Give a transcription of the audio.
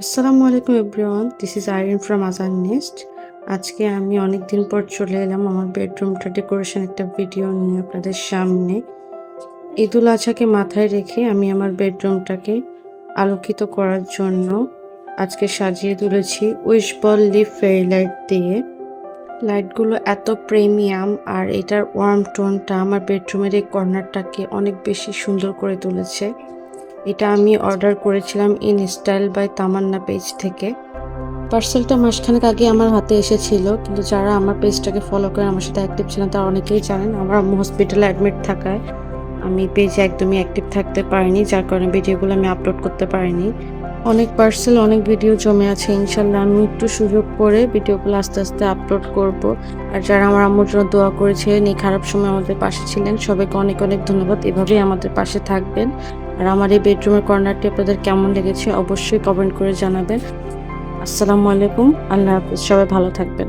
আসসালামু আলাইকুম everyone, this is Irin from Azan nest. আজকে আমি অনেকদিন পর চলে এলাম আমার বেডরুমটা ডেকোরেশন একটা ভিডিও নিয়ে আপনাদের সামনে। ঈদুল আজহাকে মাথায় রেখে আমি আমার বেডরুমটাকে আলোকিত করার জন্য আজকে সাজিয়ে তুলেছি উইশ বল লিফ ফেরি লাইট দিয়ে। লাইটগুলো এত প্রিমিয়াম আর এটার ওয়ার্ম টোনটা আমার বেডরুমের এই কর্নারটাকে অনেক বেশি সুন্দর করে তুলেছে। এটা আমি অর্ডার করেছিলাম in style by Tamanna page থেকে। পার্সেলটা মাসখানেক আগে আমার হাতে এসেছিল, কিন্তু যারা আমার পেজটাকে ফলো করে আমার সাথে অ্যাক্টিভ ছিলেন তারা অনেকেই জানেন আমার আম্মু হসপিটালে অ্যাডমিট থাকায় আমি পেজে একদমই অ্যাক্টিভ থাকতে পারিনি, যার কারণে ভিডিওগুলো আমি আপলোড করতে পারিনি। অনেক পার্সেল, অনেক ভিডিও জমে আছে। ইনশাল্লাহ আমি একটু সুযোগ করে ভিডিওগুলো আস্তে আস্তে আপলোড করব। আর যারা আমার আম্মুর জন্য দোয়া করেছিলেন, এই খারাপ সময় আমাদের পাশে ছিলেন, সবাইকে অনেক অনেক ধন্যবাদ। এভাবেই আমাদের পাশে থাকবেন। আর আমার এই বেডরুমের কর্নারটি আপনাদের কেমন লেগেছে অবশ্যই কমেন্ট করে জানাবেন। আসসালামু আলাইকুম, আল্লাহ হাফিজ, সবাই ভালো থাকবেন।